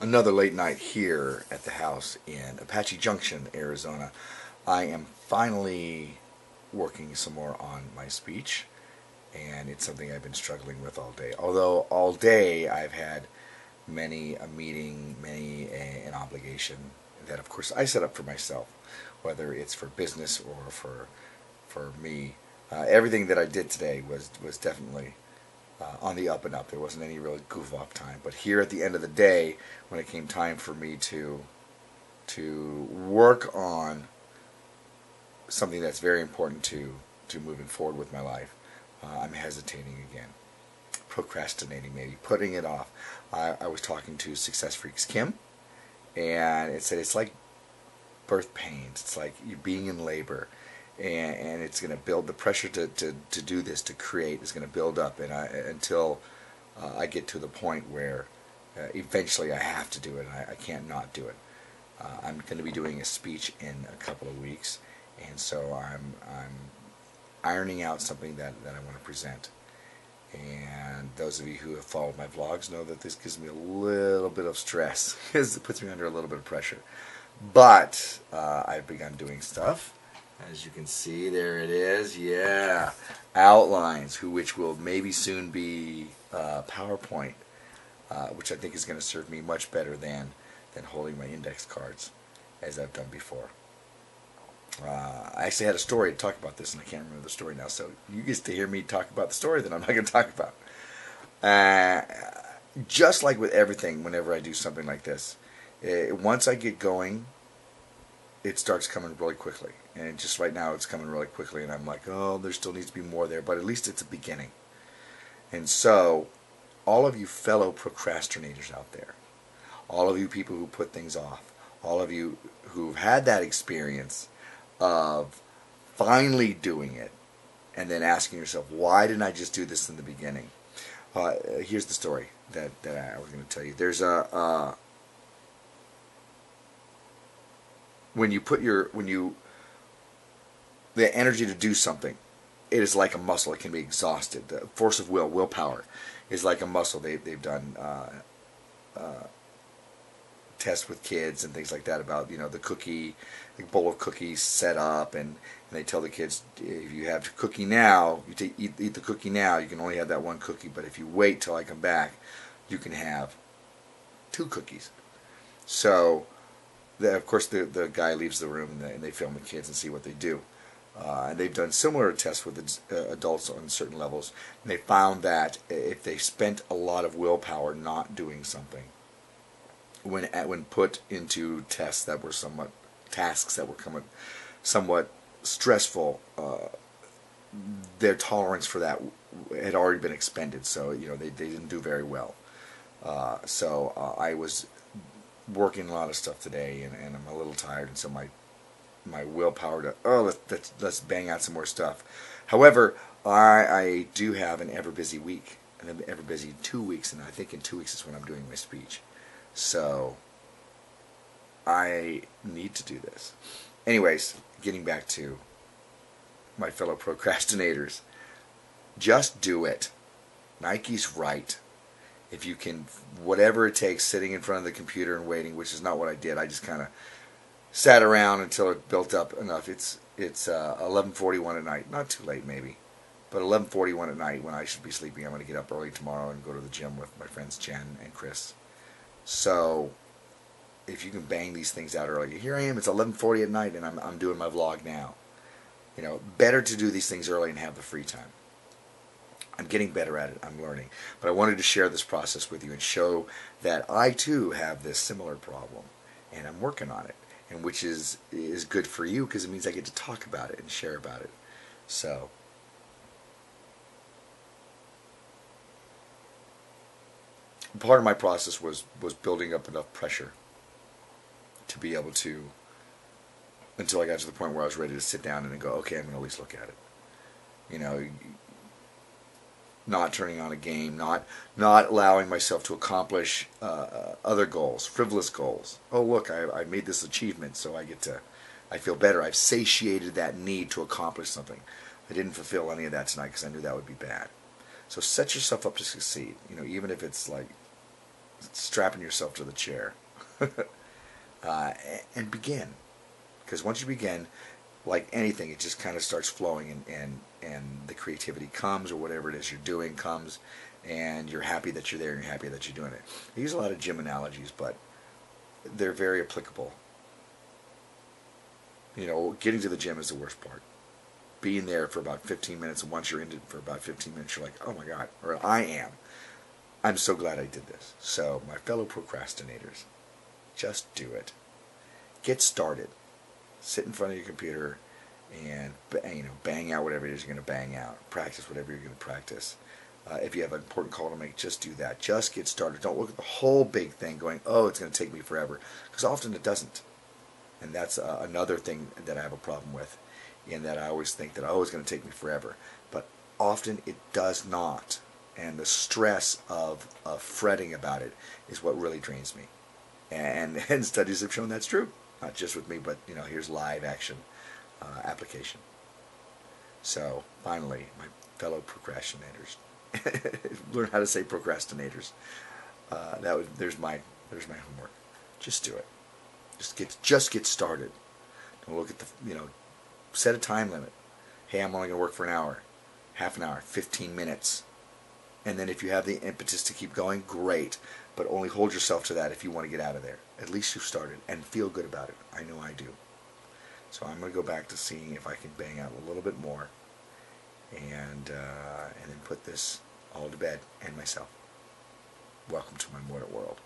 Another late night here at the house in Apache Junction, Arizona. I am finally working some more on my speech, and it's something I've been struggling with all day. Although all day I've had many a meeting, an obligation that of course I set up for myself, whether it's for business or for me. Everything that I did today was definitely on the up and up. There wasn't any real goof off time. But here at the end of the day, when it came time for me to work on something that's very important to moving forward with my life, I'm hesitating again. Procrastinating, maybe. Putting it off. I was talking to Success Freaks Kim, and it said it's like birth pains. It's like you being in labor. And it's going to build the pressure to do this, to create, is going to build up, and until I get to the point where eventually I have to do it, and I can't not do it. I'm going to be doing a speech in a couple of weeks, and so I'm ironing out something that I want to present. And those of you who have followed my vlogs know that this gives me a little bit of stress, because it puts me under a little bit of pressure. But I've begun doing stuff. As you can see, there it is. Yeah, outlines, which will maybe soon be PowerPoint, which I think is going to serve me much better than holding my index cards, as I've done before. I actually had a story to talk about this, and I can't remember the story now. So you get to hear me talk about the story that I'm not going to talk about. Just like with everything, whenever I do something like this, once I get going, it starts coming really quickly. And just right now it's coming really quickly, and I'm like, oh, there still needs to be more there, but at least it's a beginning. And so, all of you fellow procrastinators out there, all of you people who put things off, all of you who've had that experience of finally doing it, and then asking yourself, why didn't I just do this in the beginning? Here's the story that I was going to tell you. There's the energy to do something, it is like a muscle. It can be exhausted. The force of willpower, is like a muscle. They've done tests with kids and things like that about the bowl of cookies set up, and they tell the kids, if you have cookie now, eat the cookie now. You can only have that one cookie, but if you wait till I come back, you can have 2 cookies. So, of course, the guy leaves the room, and they film the kids and see what they do. And they've done similar tests with adults on certain levels, and they found that if they spent a lot of willpower not doing something, when put into tasks that were somewhat stressful, their tolerance for that had already been expended. So they didn't do very well. So I was working a lot of stuff today, and I'm a little tired, and so my willpower to let's bang out some more stuff. However, I do have an ever busy week, and an ever busy 2 weeks, and I think in 2 weeks is when I'm doing my speech. So I need to do this. Anyways, getting back to my fellow procrastinators, just do it. Nike's right. If you can, whatever it takes, sitting in front of the computer and waiting, which is not what I did. I just kind of sat around until it built up enough. It's 11:41 at night. Not too late, maybe, but 11:41 at night when I should be sleeping. I'm going to get up early tomorrow and go to the gym with my friends Jen and Chris. So, if you can bang these things out early, here I am. It's 11:40 at night, and I'm doing my vlog now. Better to do these things early and have the free time. I'm getting better at it. I'm learning, but I wanted to share this process with you and show that I too have this similar problem, and I'm working on it. And which is good for you, because it means I get to talk about it and share about it. So, part of my process was building up enough pressure to be able to, until I got to the point where I was ready to sit down and go, okay, I'm going to at least look at it. Not turning on a game, not allowing myself to accomplish other goals, frivolous goals. Oh, look, I made this achievement, so I feel better. I've satiated that need to accomplish something. I didn't fulfill any of that tonight because I knew that would be bad. So set yourself up to succeed. Even if it's like strapping yourself to the chair. And begin. Because once you begin, like anything, it just kind of starts flowing, and the creativity comes, or whatever it is you're doing comes, and you're happy that you're there, and you're happy that you're doing it. I use a lot of gym analogies, but they're very applicable. You know, getting to the gym is the worst part. Being there for about 15 minutes, and once you're in it for about 15 minutes, you're like, oh my God, or I'm so glad I did this. So, my fellow procrastinators, just do it. Get started. Sit in front of your computer and bang out whatever it is you're going to bang out. Practice whatever you're going to practice. If you have an important call to make, just do that. Just get started. Don't look at the whole big thing going, oh, it's going to take me forever. Because often it doesn't. And that's another thing that I have a problem with, in that I always think that, oh, it's going to take me forever. But often it does not. And the stress of fretting about it is what really drains me. And studies have shown that's true. Not just with me, but here's live action application. So finally, my fellow procrastinators, learn how to say procrastinators. There's my homework. Just do it. Just get started. Don't look at set a time limit. Hey, I'm only going to work for an hour, half an hour, 15 minutes. And then if you have the impetus to keep going, great. But only hold yourself to that if you want to get out of there. At least you've started, and feel good about it. I know I do. So I'm going to go back to seeing if I can bang out a little bit more, and then put this all to bed, and myself. Welcome to my MordantWorld.